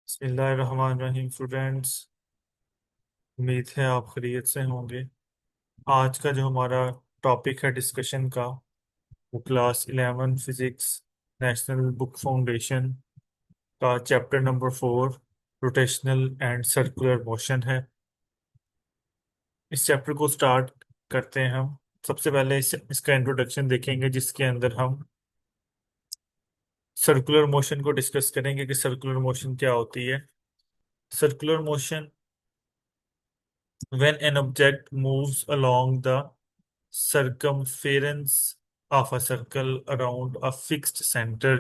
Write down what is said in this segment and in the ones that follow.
बिस्मिल्लाहिर्रहमानिर्रहीम स्टूडेंट्स। उम्मीद है आप खैरियत से होंगे। आज का जो हमारा टॉपिक है डिस्कशन का, वो class 11 physics national book foundation का chapter number 4 rotational and circular motion है। इस चैप्टर को स्टार्ट करते हैं हम। सबसे पहले इसका इंट्रोडक्शन देखेंगे, जिसके अंदर हम सर्कुलर मोशन को डिस्कस करेंगे कि सर्कुलर मोशन क्या होती है। Circular motion when an object moves along the circumference of a circle around a fixed center,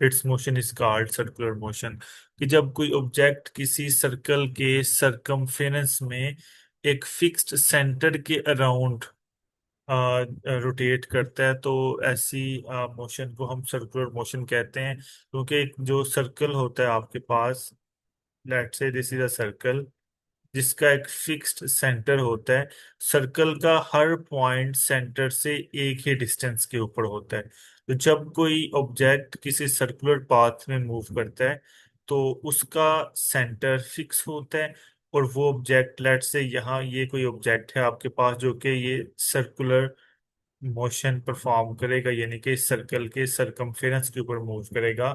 its motion is called circular motion। कि जब कोई ऑब्जेक्ट किसी सर्कल के सरकमफेरेंस में एक फिक्स्ड सेंटर के अराउंड रोटेट करता है, तो ऐसी मोशन को हम सर्कुलर मोशन कहते हैं। क्योंकि एक जो सर्कल होता है आपके पास, let's say this is a circle जिसका एक फिक्स्ड सेंटर होता है। सर्कल का हर पॉइंट सेंटर से एक ही डिस्टेंस के ऊपर होता है। तो जब कोई ऑब्जेक्ट किसी सर्कुलर पाथ में मूव करता है, तो उसका सेंटर फिक्स होता है। और वो ऑब्जेक्ट, लेट्स से यहाँ ये कोई ऑब्जेक्ट है आपके पास जो कि ये सर्कुलर मोशन परफॉर्म करेगा, यानी कि इस सर्कल के सरकमफेरेंस के ऊपर मूव करेगा,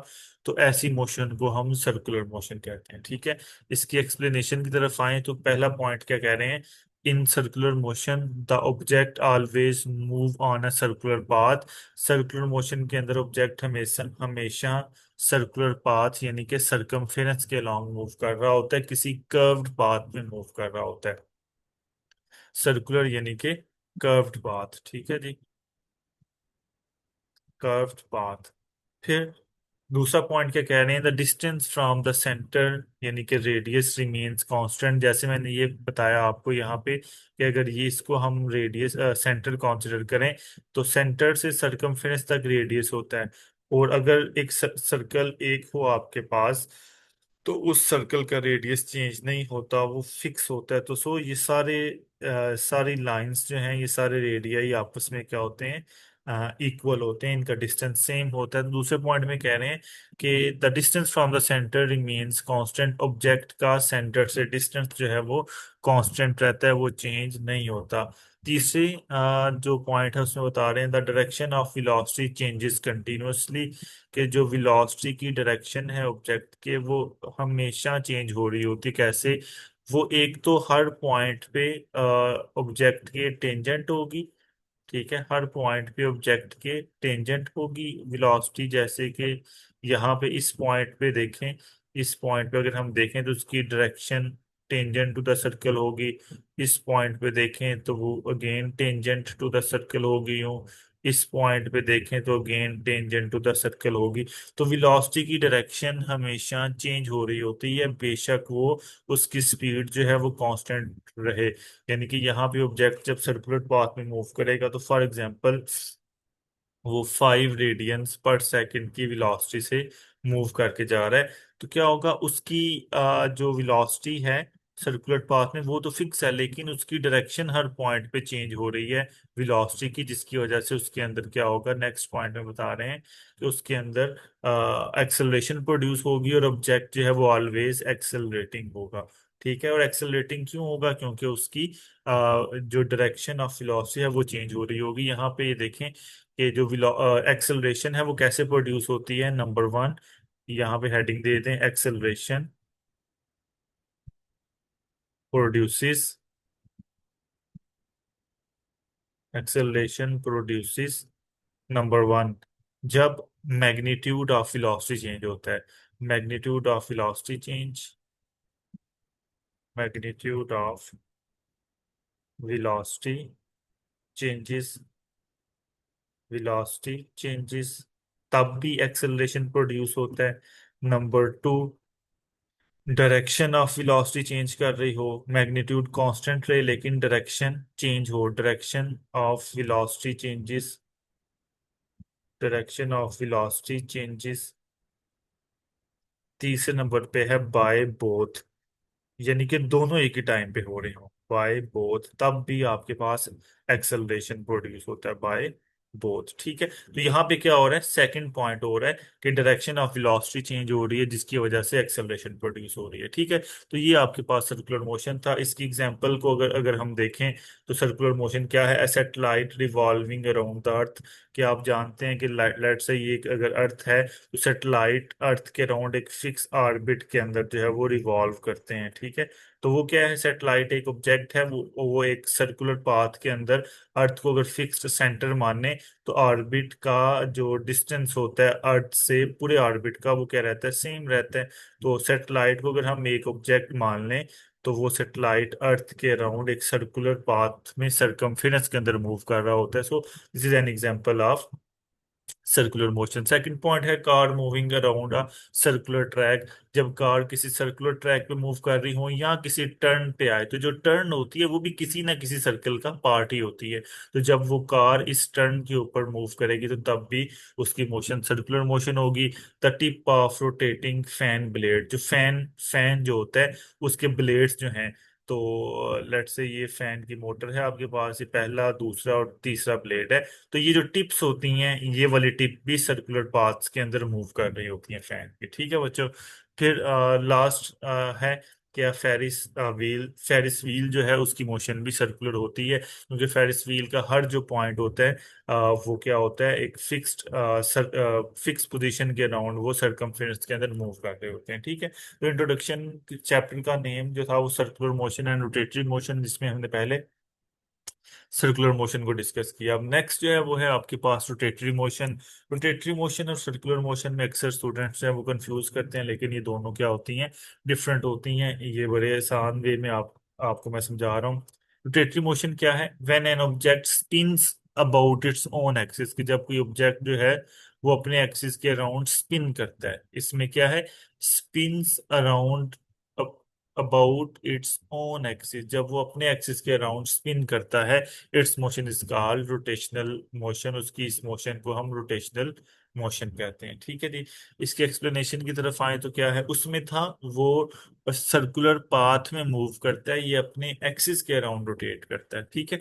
तो ऐसी मोशन को हम सर्कुलर मोशन कहते हैं। ठीक है। इसकी एक्सप्लेनेशन की तरफ आए तो पहला पॉइंट क्या कह रहे हैं। In circular motion the object always move on a circular path. Circular motion के अंदर ऑब्जेक्ट हमेशा हमेशा सर्कुलर पाथ यानी कि सरकमफेरेंस के अलॉन्ग मूव कर रहा होता है, किसी कर्व्ड पाथ में मूव कर रहा होता है। सर्कुलर यानी कि कर्व्ड पाथ। ठीक है जी, कर्व्ड पाथ। फिर दूसरा पॉइंट क्या कह रहे हैं, the distance from the centre यानी कि रेडियस रिमेन्स कांस्टेंट। जैसे मैंने ये बताया आपको यहाँ पे कि अगर ये इसको हम रेडियस सेंटर कंसीडर करें, तो सेंटर से सरकमफेरेंस तक रेडियस होता है। और अगर एक सर्कल एक हो आपके पास, तो उस सर्कल का रेडियस चेंज नहीं होता, वो फिक्स होता है। तो सो ये सारी लाइंस जो हैं, ये सारे रेडियाई आपस में क्या होते हैं, इक्वल होते हैं, इनका डिस्टेंस सेम होता है। तो दूसरे पॉइंट में कह रहे हैं कि the distance from the centre remains constant. Object का सेंटर से डिस्टेंस जो है वो कांस्टेंट रहता है, वो चेंज नहीं होता। तीसरी जो पॉइंट है उसमें बता रहे हैं the direction of velocity changes continuously. कि जो वेलोसिटी की डायरेक्शन है ऑब्जेक्ट के, वो हमेशा चेंज हो रही होती है। कैसे? वो एक तो हर पॉइंट पे ऑब्जेक्ट के टेंजेंट होगी। ठीक है, हर पॉइंट पे ऑब्जेक्ट के टेंजेंट होगी वेलोसिटी। जैसे कि यहाँ पे इस पॉइंट पे देखें, इस पॉइंट पे अगर हम देखें तो उसकी direction tangent to the circle होगी। इस पॉइंट पे देखें तो वो again tangent to the circle होगी यूं। इस पॉइंट पे देखें तो again tangent to the circle होगी। तो वेलोसिटी की डायरेक्शन हमेशा चेंज हो रही होती है, बेशक वो उसकी स्पीड जो है वो कांस्टेंट रहे। यानी कि यहाँ पे ऑब्जेक्ट जब सर्कुलर पाथ में मूव करेगा, तो फॉर एग्जांपल वो 5 रेडियंस पर सेकंड की वेलोसिटी से मूव करके जा रहा है, तो क्या होगा, उसकी जो वेलोसिटी है सर्कुलर पाथ में वो तो फिक्स है, लेकिन उसकी डायरेक्शन हर पॉइंट पे चेंज हो रही है वेलोसिटी की, जिसकी वजह से उसके अंदर क्या होगा, नेक्स्ट पॉइंट में बता रहे हैं कि उसके अंदर एक्सेलरेशन प्रोड्यूस होगी और ऑब्जेक्ट जो है वो ऑलवेज एक्सेलरेटिंग होगा। ठीक है। और एक्सेलरेटिंग क्यों होगा? क्योंकि उसकी जो डायरेक्शन ऑफ वेलोसिटी है वो चेंज हो रही होगी। यहाँ पे ये देखें कि जो एक्सेलरेशन है वो कैसे प्रोड्यूस होती है। नंबर 1, यहाँ पे हेडिंग दे दें, acceleration produces, acceleration produces number 1, जब मैग्नीट्यूड ऑफ वेलोसिटी चेंज होता है। Magnitude of velocity change, magnitude of velocity changes, velocity changes, तब भी एक्सेलरेशन प्रोड्यूस होता है। Number 2, direction of velocity change कर रही हो, मैग्नीट्यूड कांस्टेंट रहे लेकिन डायरेक्शन चेंज हो, direction of velocity changes, direction of velocity changes. तीसरे नंबर पे है बाय बोथ, यानी कि दोनों एक ही टाइम पे हो रहे हो, बाय बोथ, तब भी आपके पास एक्सेलरेशन प्रोड्यूस होता है, बाय बोथ, ठीक है। तो यहाँ पे क्या हो रहा है, सेकंड पॉइंट हो रहा है कि डायरेक्शन ऑफ वेलोसिटी चेंज हो रही है जिसकी वजह से एक्सेलरेशन प्रोड्यूस हो रही है, ठीक है। तो ये आपके पास सर्कुलर मोशन था। इसकी एग्जांपल को अगर अगर हम देखें तो सर्कुलर मोशन क्या है, satellite revolving around the earth. कि आप जानते हैं कि लेट से ये अगर अर्थ है तो सैटेलाइट अर्थ के अराउंड एक फिक्स ऑर्बिट के अंदर जो है वो रिवॉल्व करते हैं, ठीक है। तो वो क्या है, सैटेलाइट एक ऑब्जेक्ट है, वो एक सर्कुलर पाथ के अंदर अर्थ को अगर फिक्स्ड सेंटर माने तो ऑर्बिट का जो डिस्टेंस होता है अर्थ से पूरे ऑर्बिट का वो क्या रहता है, सेम रहता है। तो सैटेलाइट को अगर हम एक ऑब्जेक्ट मान लें तो वो सैटेलाइट अर्थ के अराउंड एक सर्कुलर पाथ में सरकमफेरेंस के अंदर मूव कर रहा होता है। So this is an example of circular motion. Second point है car moving around a circular track. जब कार किसी सर्कुलर ट्रैक पे मूव कर रही हो या किसी टर्न पे आए, तो जो टर्न होती है वो भी किसी ना किसी सर्कल का पार्ट ही होती है। तो जब वो कार इस टर्न के ऊपर मूव करेगी तो तब भी उसकी मोशन सर्कुलर मोशन होगी। The tip of rotating fan blade, जो फैन फैन जो होता है उसके ब्लेड्स जो हैं, तो लेट्स से ये फैन की मोटर है आपके पास, ये पहला दूसरा और तीसरा ब्लेड है। तो ये जो टिप्स होती हैं, ये वाली टिप भी सर्कुलर पाथ्स के अंदर मूव कर रही होती हैं फैन की, ठीक है बच्चों। फिर लास्ट है क्या, फेरिस व्हील जो है उसकी मोशन भी सर्कुलर होती है, क्योंकि फेरिस व्हील का हर जो पॉइंट होता है वो क्या होता है, एक फिक्स पोजीशन के अराउंड वो सरकमफेरेंस के अंदर मूव कर रहे होते हैं, ठीक है। तो इंट्रोडक्शन चैप्टर का नेम जो था वो circular motion and rotatory motion, जिसमें हमने पहले सर्कुलर मोशन को डिस्कस किया। अब नेक्स्ट जो है वो है आपके पास रोटेटरी मोशन। रोटेटरी मोशन और सर्कुलर मोशन में अक्सर स्टूडेंट्स जो है वो कंफ्यूज करते हैं, लेकिन ये दोनों क्या होती हैं, डिफरेंट होती हैं। ये बड़े आसान वे में आपको मैं समझा रहा हूँ। रोटेटरी मोशन क्या है, when an object spins about its own axis, कि जब कोई ऑब्जेक्ट जो है वो अपने एक्सिस के अराउंड स्पिन करता है। इसमें क्या है, spins around about its own axis, जब वो अपने एक्सिस के अराउंड स्पिन करता है, its motion is called rotational motion. उसकी इस मोशन को हम रोटेशनल मोशन कहते हैं, ठीक है जी। इसके एक्सप्लेनेशन की तरफ आए तो क्या है, उसमें था वो सर्कुलर पाथ में मूव करता है, ये अपने एक्सिस के अराउंड रोटेट करता है, ठीक है।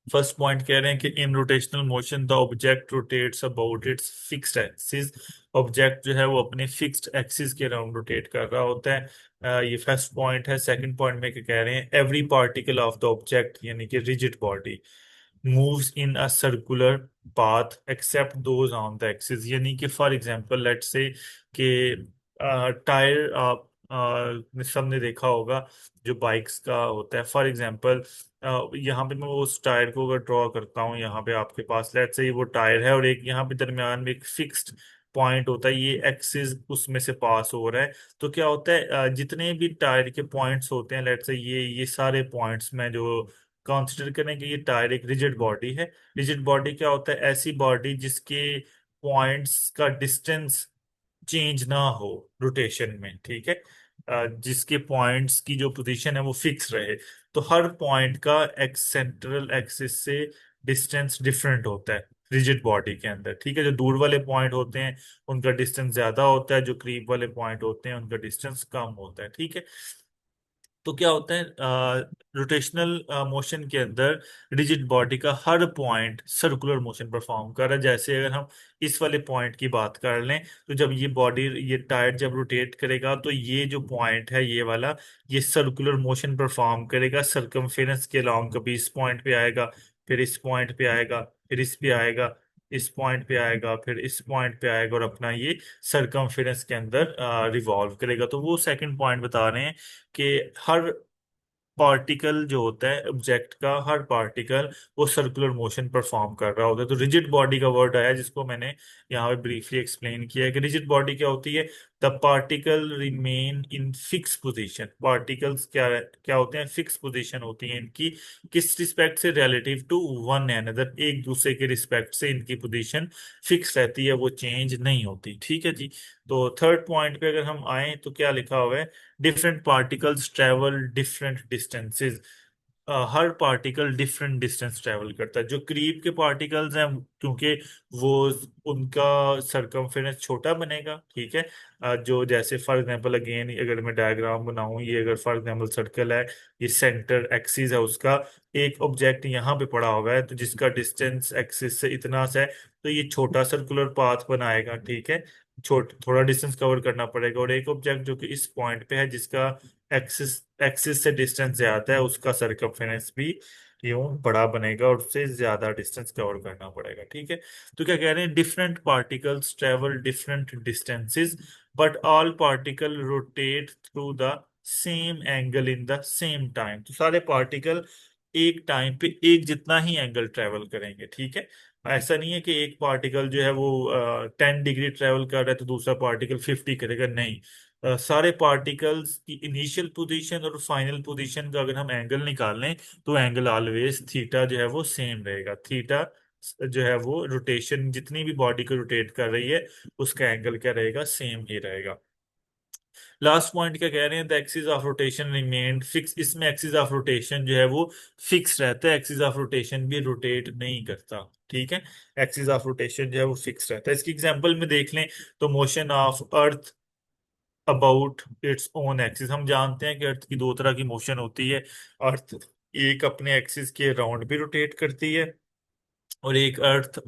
फर्स्ट पॉइंट कह रहे हैं कि in rotational motion the object rotates about its fixed axis. Object जो है वो अपने फिक्स्ड एक्सिस के अराउंड रोटेट कर रहा होता है। ये फर्स्ट पॉइंट है। सेकंड पॉइंट में क्या कह रहे हैं, every particle of the object यानी कि rigid body moves in a circular path except those on the axis. यानी कि फॉर एग्जांपल लेट्स से कि टायर आप सबने देखा होगा जो बाइक्स का होता है। फॉर एग्जांपल यहाँ पे मैं उस टायर को अगर ड्रॉ करता हूँ, यहाँ पे आपके पास लेट्स से वो टायर है और एक यहाँ पे दरम्यान में एक फिक्स्ड पॉइंट होता है, ये एक्सिस उसमें से पास हो रहा है। तो क्या होता है, जितने भी टायर के पॉइंट्स होते हैं, लेट्स से ये सारे पॉइंट्स में जो कंसिडर करें कि ये टायर एक रिजिड बॉडी है। रिजिड बॉडी क्या होता है, ऐसी बॉडी जिसके पॉइंट्स का डिस्टेंस चेंज ना हो रोटेशन में, ठीक है। जिसके पॉइंट्स की जो पोजीशन है वो फिक्स रहे। तो हर पॉइंट का एक्स सेंट्रल एक्सिस से डिस्टेंस डिफरेंट होता है रिजिड बॉडी के अंदर, ठीक है। जो दूर वाले पॉइंट होते हैं उनका डिस्टेंस ज्यादा होता है, जो करीब वाले पॉइंट होते हैं उनका डिस्टेंस कम होता है, ठीक है। तो क्या होता है, रोटेशनल मोशन के अंदर रिजिड बॉडी का हर पॉइंट सर्कुलर मोशन परफॉर्म कर रहा है। जैसे अगर हम इस वाले पॉइंट की बात कर लें, तो जब ये बॉडी ये टायर जब रोटेट करेगा तो ये जो पॉइंट है ये वाला, ये सर्कुलर मोशन परफॉर्म करेगा सरकमफेरेंस के अलॉन्ग। कभी इस पॉइंट पे आएगा, फिर इस पॉइंट पे आएगा, फिर इस पे आएगा, इस पॉइंट पे आएगा, फिर इस पॉइंट पे आएगा, और अपना ये सरकमफेरेंस के अंदर रिवॉल्व करेगा। तो वो सेकंड पॉइंट बता रहे हैं कि हर पार्टिकल जो होता है ऑब्जेक्ट का, हर पार्टिकल वो सर्कुलर मोशन परफॉर्म कर रहा होता है। तो रिजिड बॉडी का वर्ड आया जिसको मैंने यहाँ पे ब्रीफली एक्सप्लेन किया है कि रिजिड बॉडी क्या होती है, the particle remain in fix position. Particles क्या क्या होते हैं, फिक्स पोजीशन होती है इनकी, किस रिस्पेक्ट से, रिलेटिव टू वन अनदर, एक दूसरे के रिस्पेक्ट से इनकी पोजीशन फिक्स रहती है, वो चेंज नहीं होती, ठीक है जी। तो थर्ड पॉइंट पे अगर हम आए तो क्या लिखा हुआ है, different particles travel different distances. हर पार्टिकल डिफरेंट डिस्टेंस ट्रेवल करता है। जो क्रीप के पार्टिकल्स हैं, क्योंकि वो उनका सरकमफेरेंस छोटा बनेगा, ठीक है। जो जैसे फॉर एग्जांपल अगेन अगर मैं डायग्राम बनाऊं, ये अगर फॉर एग्जांपल सर्कल है, ये सेंटर एक्सिस है उसका, एक ऑब्जेक्ट यहाँ पे पड़ा हुआ है तो जिसका डिस्टेंस एक्सिस से इतना सा है, तो ये छोटा सर्कुलर पाथ बनाएगा, ठीक है। थोड़ा डिस्टेंस कवर करना पड़ेगा। और एक ऑब्जेक्ट जो कि इस पॉइंट पे है, जिसका एक्सिस एक्सिस से डिस्टेंस ज्यादा है, उसका सरकमफेरेंस भी यूं बड़ा बनेगा और उससे ज्यादा डिस्टेंस कवर करना पड़ेगा, ठीक है। तो क्या कह रहे हैं, different particles travel different distances but all particle rotate through the same angle in the same time. तो सारे पार्टिकल एक टाइम पे एक जितना ही एंगल ट्रेवल करेंगे, ठीक है। ऐसा नहीं है कि एक पार्टिकल जो है वो 10 डिग्री ट्रेवल कर रहा है तो दूसरा पार्टिकल 50 करेगा, नहीं। सारे पार्टिकल्स की इनिशियल पोजीशन और फाइनल पोजीशन का अगर हम एंगल निकाल लें, तो एंगल ऑलवेज थीटा जो है वो सेम रहेगा। थीटा जो है वो रोटेशन जितनी भी बॉडी को रोटेट कर रही है, उसका एंगल क्या रहेगा, सेम ही रहेगा। लास्ट पॉइंट क्या कह रहे हैं, the axis of rotation remained fix. इसमें एक्सिस ऑफ रोटेशन जो है वो फिक्स रहता है, एक्सिस ऑफ रोटेशन भी रोटेट नहीं करता, ठीक है। एक्सिस ऑफ रोटेशन जो है वो फिक्स रहता है। इसकी एग्जांपल में देख लें तो motion of earth about its own axis. हम जानते हैं कि अर्थ की दो तरह की मोशन होती है। अर्थ एक अपने एक्सिस के राउंड भी रोटेट करती है, और एक अर्थ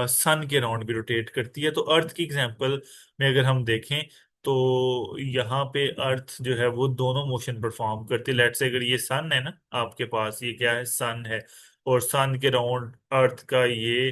सन के राउंड भी रोटेट करती है। तो अर्थ की एग्जांपल में अगर हम देखें, तो यहाँ पे अर्थ जो है वो दोनों मोशन परफॉर्म करती है। लेट्स से अगर ये सन है ना आपके पास, ये क्या है, सन है, और सन के राउंड अर्थ का ये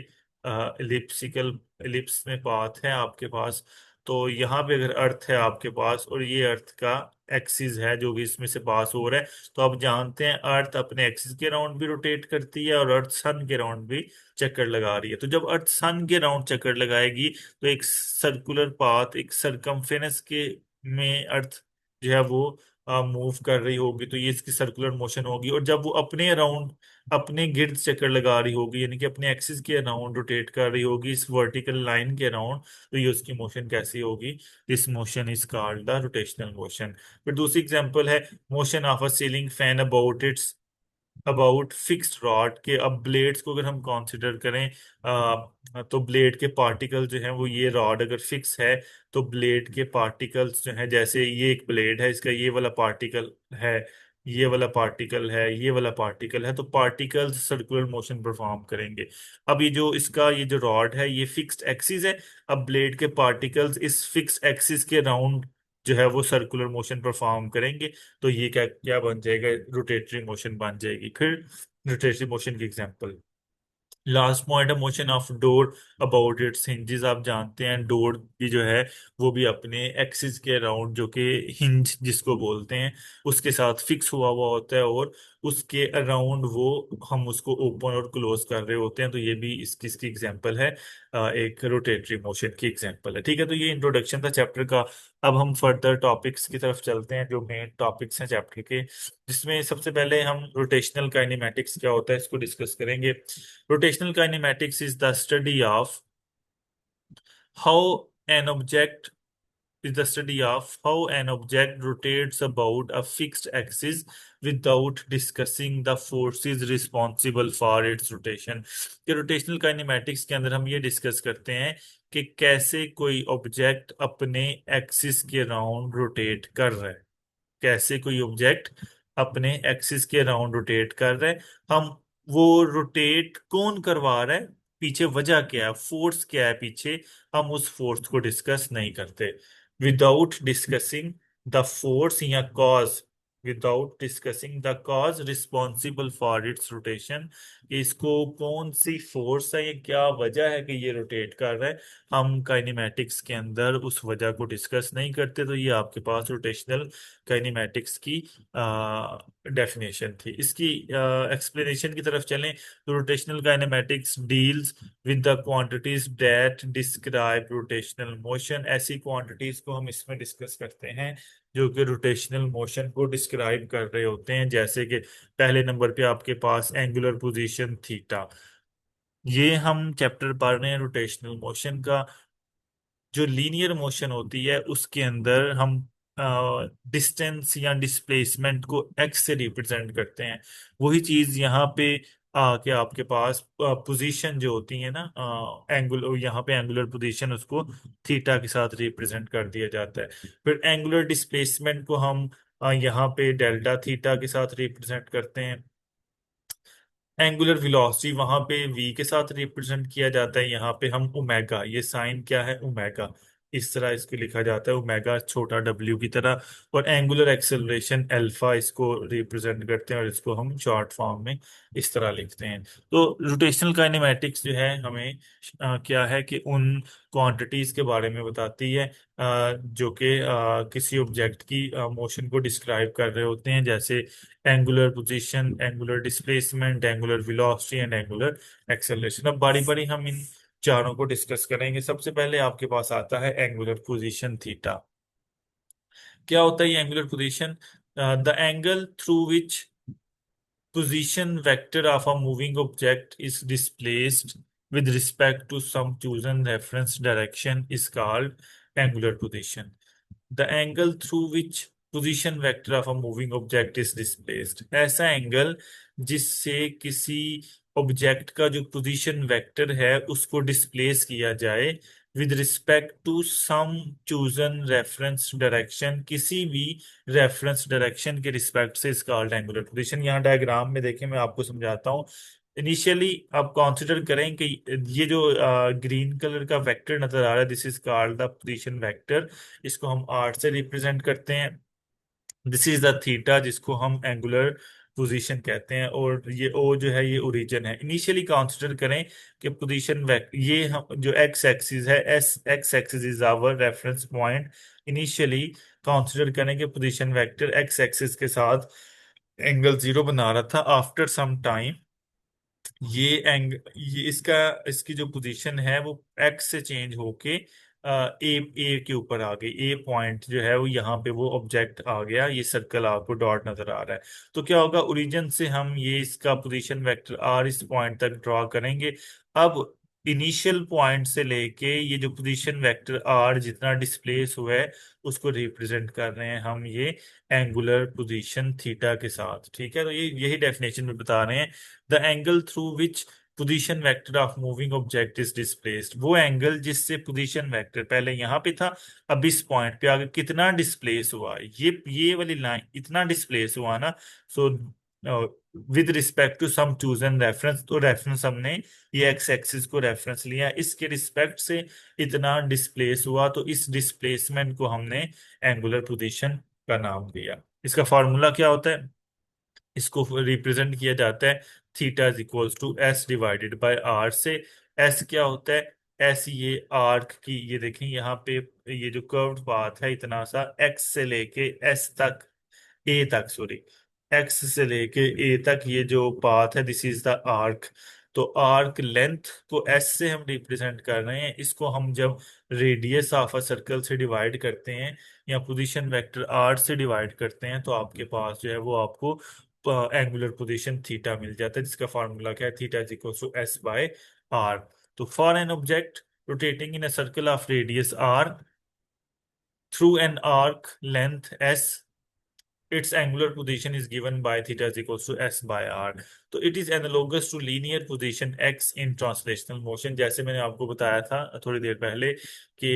इलिप्सिकल इलिप्स में पाथ है आपके पास। तो यहाँ पे अगर अर्थ है आपके पास और ये अर्थ का एक्सिस है जो कि इसमें से पास हो रहा है, तो आप जानते हैं अर्थ अपने एक्सिस के राउंड भी रोटेट करती है और अर्थ सन के राउंड भी चक्कर लगा रही है। तो जब अर्थ सन के राउंड चक्कर लगाएगी, तो एक सर्कुलर पाथ, एक सरकमफेरेंस के में अर्थ जो है वो मूव कर रही होगी, तो ये इसकी सर्कुलर मोशन होगी। और जब वो अपने राउंड अपने गिर्द चक्कर लगा रही होगी, यानी कि अपने एक्सिस के राउंड रोटेट कर रही होगी इस वर्टिकल लाइन के राउंड, तो ये उसकी मोशन कैसी होगी, this motion is called the rotational motion. फिर दूसरी एग्जांपल है motion of a ceiling fan about fixed rod के। अब ब्लेड्स को अगर हम कंसिडर करें, तो ब्लेड के पार्टिकल जो हैं वो, ये रॉड अगर फिक्स है, तो ब्लेड के पार्टिकल्स जो हैं, जैसे ये एक ब्लेड है, इसका ये वाला पार्टिकल है, ये वाला पार्टिकल है, ये वाला पार्टिकल है, तो पार्टिकल्स सर्कुलर मोशन परफॉर्म करेंगे। अब ये जो इसका ये जो रॉड है, ये फिक्स्ड एक्सिस है। अब ब्लेड के पार्टिकल्स इस फिक्स एक्सिस के राउंड जो है वो सर्कुलर मोशन परफॉर्म करेंगे। तो ये क्या क्या बन जाएगा, रोटेटरी मोशन बन जाएगी। फिर रोटेटरी मोशन की एग्जांपल, लास्ट पॉइंट है motion of door about it's hinges. आप जानते हैं डोर की जो है वो भी अपने एक्सिस के अराउंड, जो कि हिंज जिसको बोलते हैं, उसके साथ फिक्स हुआ हुआ होता है, और उसके अराउंड वो हम उसको ओपन और क्लोज कर रहे होते हैं। तो ये भी इसकी इसकी एग्जांपल है, एक रोटेटरी मोशन की एग्जांपल है, ठीक है। तो ये इंट्रोडक्शन था चैप्टर का। अब हम फर्दर टॉपिक्स की तरफ चलते हैं, जो मेन टॉपिक्स हैं चैप्टर के, जिसमें सबसे पहले हम रोटेशनल काइनेमैटिक्स क्या होता है इसको डिस्कस करेंगे। Rotational kinematics is the study of how an object the study of how an object rotates about a fixed axis without discussing the forces responsible for its rotation। कि rotational kinematics के अंदर हम ये discuss करते हैं कि कैसे कोई ऑब्जेक्ट अपने एक्सिस के राउंड रोटेट कर रहा है, कैसे कोई ऑब्जेक्ट अपने एक्सिस के राउंड रोटेट कर रहा है। हम वो रोटेट कौन करवा रहा है, पीछे वजह क्या है, फोर्स क्या है पीछे, हम उस फोर्स को डिस्कस नहीं करते। विदाउट डिस्कसिंग द फोर्स या cause, without discussing the cause responsible for its rotation, इसको कौन सी फोर्स है, ये क्या वजह है कि ये रोटेट कर रहा है, हम काइनेमैटिक्स के अंदर उस वजह को डिस्कस नहीं करते। तो ये आपके पास रोटेशनल काइनेमैटिक्स की डेफिनेशन थी। इसकी एक्सप्लेनेशन की तरफ चलें, तो rotational kinematics deals with the quantities that describe rotational motion. ऐसी क्वांटिटीज को हम इसमें डिस्कस करते हैं जो कि रोटेशनल मोशन को डिस्क्राइब कर रहे होते हैं। जैसे कि पहले नंबर पे आपके पास एंगुलर पोजीशन थीटा, ये हम चैप्टर पढ़ रहे हैं रोटेशनल मोशन का। जो लीनियर मोशन होती है उसके अंदर हम डिस्टेंस या डिस्प्लेसमेंट को एक्स से रिप्रेजेंट करते हैं। वही चीज यहाँ पे आके आपके पास पोजीशन जो होती है ना, एंगुलर, यहाँ पे एंगुलर पोजीशन उसको थीटा के साथ रिप्रेजेंट कर दिया जाता है। फिर एंगुलर डिस्प्लेसमेंट को हम यहाँ पे डेल्टा थीटा के साथ रिप्रेजेंट करते हैं। एंगुलर वेलोसिटी वहां पे v के साथ रिप्रेजेंट किया जाता है, यहाँ पे हम ओमेगा, ये साइन क्या है, ओमेगा, इस तरह इसको लिखा जाता है, ओमेगा छोटा w की तरह। और एंगुलर एक्सेलरेशन अल्फा इसको रिप्रेजेंट करते हैं, और इसको हम शॉर्ट फॉर्म में इस तरह लिखते हैं। तो रोटेशनल काइनेमेटिक्स जो है हमें क्या है कि उन क्वांटिटीज के बारे में बताती है जो कि किसी ऑब्जेक्ट की मोशन को डिस्क्राइब कर रहे होते हैं, जैसे angular position, angular displacement, angular velocity and angular acceleration. अब बारी बारी हम इन चारों को डिस्कस करेंगे। सबसे पहले आपके पास आता है एंगुलर पोजीशन थीटा। क्या होता है ये angular position? The angle through which position vector of a moving object is displaced with respect to some chosen reference direction is called angular position. The angle through which position vector of a moving object is displaced, ऐसा angle जिससे किसी object का जो position vector है उसको displace किया जाए with respect to some chosen reference direction, किसी भी रेफरेंस डायरेक्शन के रिस्पेक्ट से इसका कॉल्ड एंगुलर पोजीशन। यहाँ डायग्राम में देखें, मैं आपको समझाता हूँ। इनिशियली आप कंसीडर करें कि ये जो ग्रीन कलर का वेक्टर नजर आ रहा है, this is called the position vector. इसको हम आर से रिप्रेजेंट करते हैं। दिस इज द थीटा जिसको हम एंगुलर पोजीशन कहते हैं, और ये ओ जो है ये ओरिजिन है। इनिशियली कंसीडर करें कि पोजीशन वेक्टर, ये हम जो एक्स एक्सिस है, as x axis is our reference point. Initially consider करें कि पोजीशन वेक्टर एक्स एक्सिस के साथ एंगल जीरो बना रहा था। आफ्टर सम टाइम ये ये इसका, इसकी जो पोजीशन है वो एक्स से चेंज होके ए के ऊपर आ गई। ए पॉइंट जो है वो यहाँ पे वो ऑब्जेक्ट आ गया, ये सर्कल आपको डॉट नजर आ रहा है। तो क्या होगा, ओरिजिन से हम ये इसका पोजीशन वेक्टर आर इस पॉइंट तक ड्रॉ करेंगे। अब इनिशियल पॉइंट से लेके ये जो पोजीशन वेक्टर आर जितना डिस्प्लेस हुआ है उसको रिप्रेजेंट कर रहे हैं हम ये एंगुलर पोजीशन थीटा के साथ। ठीक है, तो ये यही डेफिनेशन में बता रहे हैं। The angle through which position vector of moving object is displaced, वो एंगल जिससे पोजीशन वेक्टर पहले यहाँ पे था, अब इस पॉइंट पे आगे कितना डिस्प्लेस हुआ, ये वाली लाइन इतना डिस्प्लेस हुआ ना। So with respect to some chosen reference, तो रेफरेंस हमने ये एक्स एक्सिस को रेफरेंस लिया, इसके रिस्पेक्ट से इतना डिस्प्लेस हुआ, तो इस डिस्प्लेसमेंट को हमने एंगुलर पोजीशन का नाम दिया। इसका फॉर्मूला क्या होता है? इसको रिप्रेजेंट किया जाता है theta is equals to s divided by r से। एस क्या होता है? एस ये आर्क की, ये देखें यहाँ पे ये जो कर्व्ड पाथ है इतना सा एक्स से लेके एस तक, ए तक सॉरी, एक्स से लेके ए तक ये जो पाथ है दिस इज द आर्क। तो आर्क लेंथ को एस से हम रिप्रेजेंट कर रहे हैं। इसको हम जब रेडियस ऑफ अ सर्कल से डिवाइड करते हैं या पोजीशन वेक्टर आर से डिवाइड करते हैं, तो आपके पास जो है वो आपको एंगुलर पोजीशन थीटा मिल जाता है, जिसका फॉर्मूला क्या है, theta is equal to s by r. तो for an object rotating in a circle of radius r through an arc length s, its angular position is given by theta is equals to s by r। तो it is analogous to linear position x in translational motion। जैसे मैंने आपको बताया था थोड़ी देर पहले कि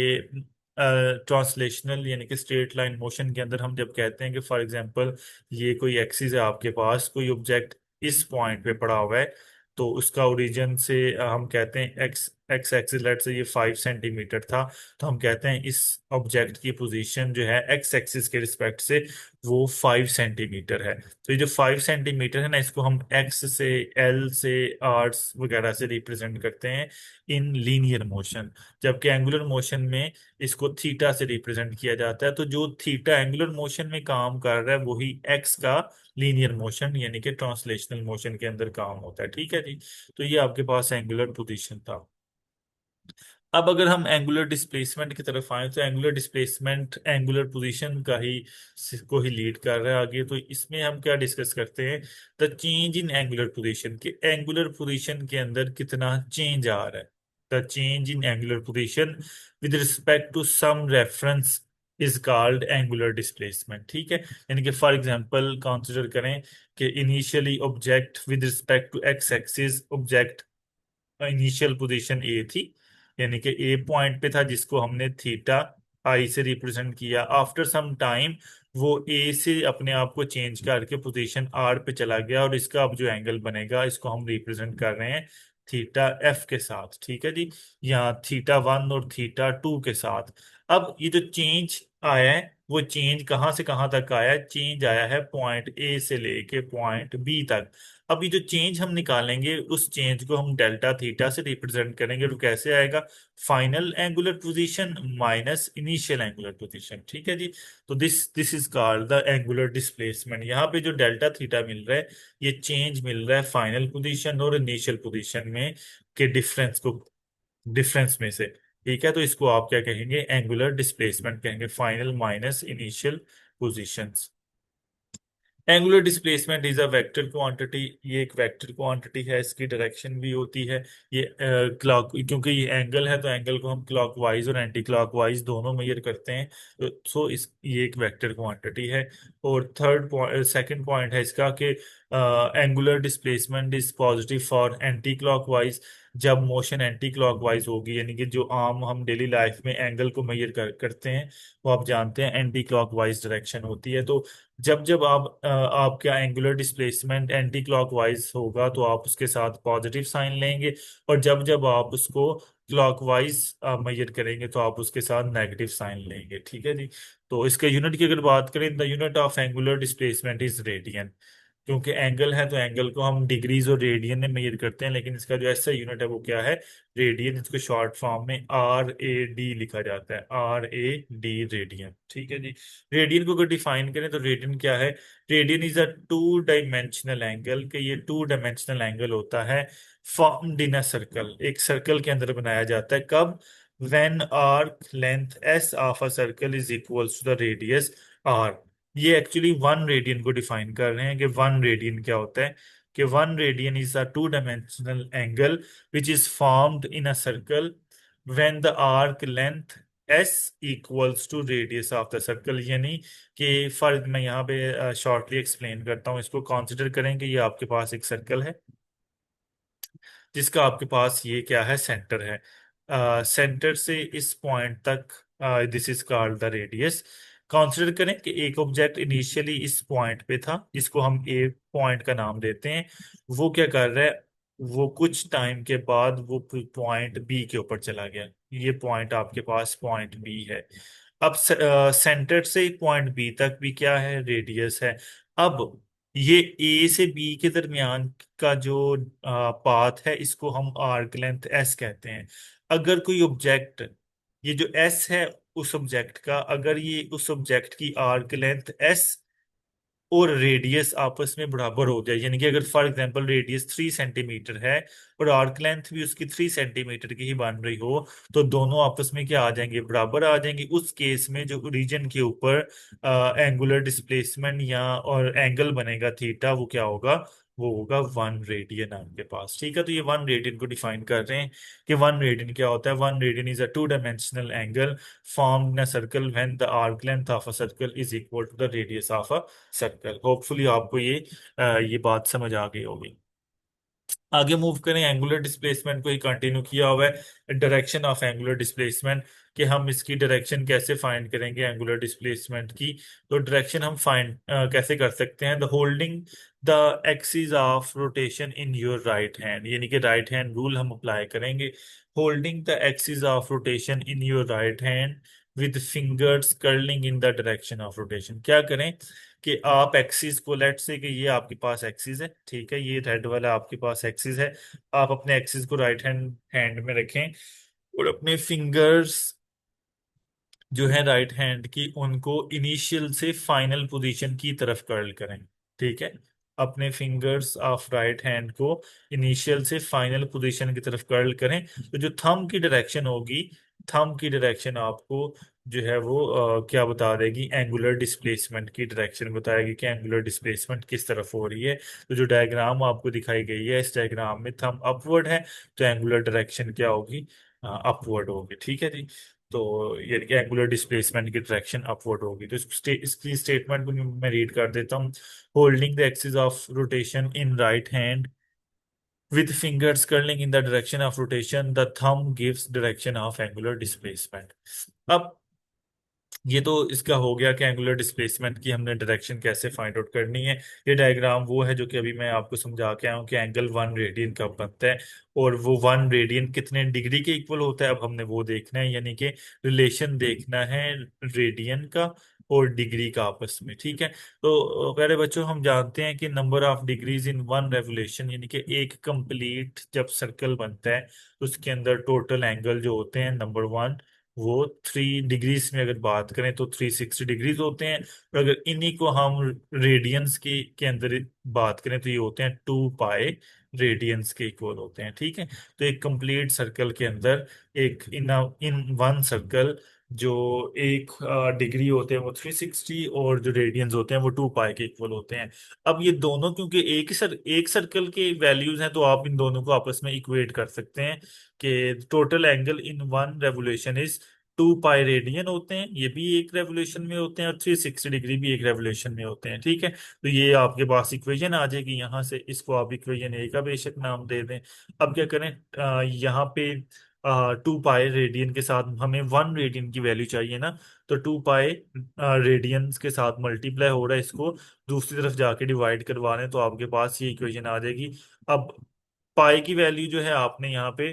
translational यानी कि स्ट्रेट लाइन मोशन के अंदर हम जब कहते हैं कि फॉर एग्जांपल ये कोई एक्सिस है आपके पास, कोई ऑब्जेक्ट इस पॉइंट पे पड़ा हुआ है, तो उसका ओरिजिन से हम कहते हैं एक्स एक्स एक्सिस, लेट से ये 5 सेंटीमीटर था, तो हम कहते हैं इस ऑब्जेक्ट की पोजीशन जो है एक्स एक्सिस के रिस्पेक्ट से वो 5 सेंटीमीटर है। तो ये जो 5 सेंटीमीटर है ना, इसको हम एक्स से, एल से, आर्स वगैरह से रिप्रेजेंट करते हैं इन लीनियर मोशन। जबकि एंगुलर मोशन में इसको थीटा से रिप्रेजेंट किया जाता है। तो जो थीटा एंगुलर मोशन में काम कर रहा है वही एक्स का लीनियर मोशन यानी कि ट्रांसलेशनल मोशन के अंदर काम होता है। ठीक है जी। तो ये आपके पास एंगुलर पोजीशन था। अब अगर हम एंगुलर डिस्प्लेसमेंट की तरफ आए, तो एंगुलर डिस्प्लेसमेंट एंगुलर पोजीशन का ही को ही लीड कर रहा है आगे। तो इसमें हम क्या डिस्कस करते हैं, the change in angular position, कि एंगुलर पोजीशन के अंदर कितना चेंज आ रहा है। The change in angular position with respect to some reference is called angular displacement. ठीक है, यानी कि फॉर एग्जांपल कंसीडर करें कि initially object with respect to x axis, object initial position A थी, यानी कि ए पॉइंट पे था जिसको हमने थीटा आई से रिप्रेजेंट किया। आफ्टर सम टाइम वो ए से अपने आप को चेंज करके पोजीशन आर पे चला गया, और इसका अब जो एंगल बनेगा इसको हम रिप्रेजेंट कर रहे हैं थीटा एफ के साथ। ठीक है जी, यहाँ थीटा वन और थीटा टू के साथ। अब ये जो चेंज आया है वो चेंज कहाँ से कहाँ तक आया है? चेंज आया है पॉइंट ए से लेके पॉइंट बी तक। अब ये जो चेंज हम निकालेंगे उस चेंज को हम डेल्टा थीटा से रिप्रेजेंट करेंगे, तो कैसे आएगा? Final angular position minus initial angular position. ठीक है जी, तो this is called the angular displacement. यहाँ पे जो डेल्टा थीटा मिल रहा है ये चेंज मिल रहा है फाइनल पोजीशन और इनिशियल पोजीशन में के डिफरेंस को, डिफरेंस में से। ठीक है, तो इसको आप क्या कहेंगे? एंगुलर डिस्प्लेसमेंट कहेंगे, final minus initial positions. Angular displacement is a vector quantity, ये एक वेक्टर क्वांटिटी है, इसकी डायरेक्शन भी होती है। ये क्लॉक, क्योंकि ये एंगल है तो एंगल को हम क्लॉकवाइज और एंटी क्लॉकवाइज दोनों मेजर करते हैं। सो इस ये एक वेक्टर क्वांटिटी है। और सेकंड पॉइंट है इसका कि angular displacement is positive for anti clockwise. जब मोशन एंटी क्लॉकवाइज होगी, यानी कि जो आम हम डेली लाइफ में एंगल को मेजर करते हैं वो आप जानते हैं एंटी क्लॉकवाइज डायरेक्शन होती है। तो जब जब आपका एंगुलर डिस्प्लेसमेंट एंटी क्लॉकवाइज होगा तो आप उसके साथ पॉजिटिव साइन लेंगे, और जब जब आप उसको क्लॉकवाइज मेजर करेंगे तो आप उसके साथ नेगेटिव साइन लेंगे। ठीक है जी, तो इसके यूनिट की अगर बात करें, the unit of angular displacement is radian. क्योंकि एंगल है तो एंगल को हम डिग्रीज और रेडियन में मेजर करते हैं, लेकिन इसका जो ऐसा यूनिट है वो क्या है? रेडियन। इसको शॉर्ट फॉर्म में आर ए डी लिखा जाता है, आर ए डी, रेडियन। ठीक है जी, रेडियन को अगर डिफाइन करें तो रेडियन क्या है? Radian is a two dimensional angle, कि ये टू डायमेंशनल एंगल होता है फॉर्म्ड इन अ सर्कल, एक सर्कल के अंदर बनाया जाता है। कब? When arc length s of a circle is equals to the radius r. ये एक्चुअली वन रेडियन को डिफाइन कर रहे हैं कि वन रेडियन क्या होता है, कि one radian is a two dimensional angle which is formed in a circle when the arc length s equals to radius of the circle. यानी कि फर्क मैं यहाँ पे शॉर्टली एक्सप्लेन करता हूँ इसको। कंसिडर करें कि ये आपके पास एक सर्कल है जिसका आपके पास ये क्या है? सेंटर है। सेंटर से इस पॉइंट तक this is called the radius. Consider करें कि एक ऑब्जेक्ट इनिशियली इस पॉइंट पे था जिसको हम ए पॉइंट का नाम देते हैं। वो क्या कर रहा है? वो कुछ टाइम के बाद वो पॉइंट बी के ऊपर चला गया। ये पॉइंट आपके पास पॉइंट बी है। अब सेंटर से पॉइंट बी तक भी क्या है? रेडियस है। अब ये ए से बी के दरमियान का जो पाथ है इसको हम आर्क लेंथ एस कहते हैं। अगर कोई ऑब्जेक्ट, ये जो एस है उस ऑब्जेक्ट का, अगर ये उस ऑब्जेक्ट की आर्क लेंथ एस और रेडियस आपस में बराबर हो जाए, यानी कि अगर फॉर एग्जांपल रेडियस 3 सेंटीमीटर है और आर्क लेंथ भी उसकी 3 सेंटीमीटर की ही बन रही हो, तो दोनों आपस में क्या आ जाएंगे? बराबर आ जाएंगे। उस केस में जो रीजन के ऊपर एंगुलर डिस्प्लेसमेंट या और एंगल बनेगा थीटा, वो क्या होगा? वो होगा वन रेडियन आपके पास। ठीक है, तो ये वन रेडियन को डिफाइन कर रहे हैं कि वन रेडियन क्या होता है? One radian is a two dimensional angle formed in a circle when the arc length of a circle is equal to the radius of a circle. Hopefully आपको ये बात समझ आ गई होगी। आगे मूव करें, एंगुलर डिस्प्लेसमेंट को ही कंटिन्यू किया हुआ है। डायरेक्शन ऑफ एंगुलर डिस्प्लेसमेंट, कि हम इसकी डायरेक्शन कैसे फाइंड करेंगे एंगुलर डिस्प्लेसमेंट की? तो डायरेक्शन हम फाइंड कैसे कर सकते हैं? The holding the axis of rotation in your right hand, यानी कि राइट हैंड रूल हम अप्लाई करेंगे। Holding the axis of rotation in your right hand with fingers curling in the direction of rotation. क्या करें कि आप axis को, late से कि ये आपके पास एक्सिस है, ठीक है, ये रेड वाला आपके पास एक्सिस है। आप अपने एक्सिस को राइट हैंड हैंड में रखें और अपने फिंगर्स जो है राइट हैंड की उनको इनिशियल से फाइनल पोजीशन की तरफ कर्ल करें। ठीक है, अपने फिंगर्स ऑफ राइट हैंड को इनिशियल से फाइनल पोजीशन की तरफ कर्ल करें। तो जो थंब की डायरेक्शन होगी, थंब की डायरेक्शन आपको जो है वो क्या बता देगी? एंगुलर डिस्प्लेसमेंट की डायरेक्शन बताएगी कि एंगुलर डिस्प्लेसमेंट किस तरफ हो रही है। तो जो डायग्राम आपको दिखाई गई है, इस डायग्राम में थंब अपवर्ड है तो एंगुलर डायरेक्शन क्या होगी? अपवर्ड होगी। ठीक है जी, तो ये कि एंगुलर डिस्प्लेसमेंट की डायरेक्शन अपवर्ड होगी। तो इसकी स्टेटमेंट को मैं रीड कर देता हूँ। Holding the axis of rotation in right hand with fingers curling in the direction of rotation, the thumb gives direction of angular displacement। अब ये तो इसका हो गया कि एंगुलर डिस्प्लेसमेंट की हमने डायरेक्शन कैसे फाइंड आउट करनी है। ये डायग्राम वो है जो कि अभी मैं आपको समझा के आया हूँ कि एंगल 1 रेडियन कब बनता है और वो 1 रेडियन कितने डिग्री के इक्वल होता है। अब हमने वो देखना है, यानी कि रिलेशन देखना है रेडियन का और डिग्री का आपस में। ठीक है, तो प्यारे बच्चों हम जानते हैं कि number of degrees in one revolution, यानी कि एक कंप्लीट जब सर्कल बनता है तो उसके अंदर टोटल एंगल जो होते हैं नंबर 1 वो 3 डिग्रीज में अगर बात करें तो 360 डिग्रीज होते हैं। और अगर इन्हीं को हम रेडियंस के अंदर बात करें तो ये होते हैं 2 पाई रेडियंस के इक्वल होते हैं। ठीक है, तो एक कंप्लीट सर्कल के अंदर एक इन इन वन सर्कल जो एक डिग्री होते हैं वो 360 और जो रेडियंस होते हैं वो 2 पाई के इक्वल होते हैं। अब ये दोनों क्योंकि एक सर्कल के वैल्यूज हैं तो आप इन दोनों को आपस में इक्वेट कर सकते हैं कि total angle in one revolution is 2 pi radian होते हैं, ये भी एक रेवोल्यूशन में होते हैं, और 360 डिग्री भी एक रेवोल्यूशन में होते हैं। ठीक है, तो ये आपके पास इक्वेशन आ जाएगी यहाँ से, इसको आप इक्वेशन ए का बेशक नाम दे दें। अब क्या करें, यहाँ पे 2 पाई रेडियन के साथ हमें 1 रेडियन की वैल्यू चाहिए ना, तो 2 पाई रेडियंस के साथ मल्टीप्लाई हो रहा है, इसको दूसरी तरफ जाके डिवाइड करवा रहे हैं तो आपके पास ये इक्वेशन आ जाएगी। अब पाई की वैल्यू जो है आपने यहाँ पे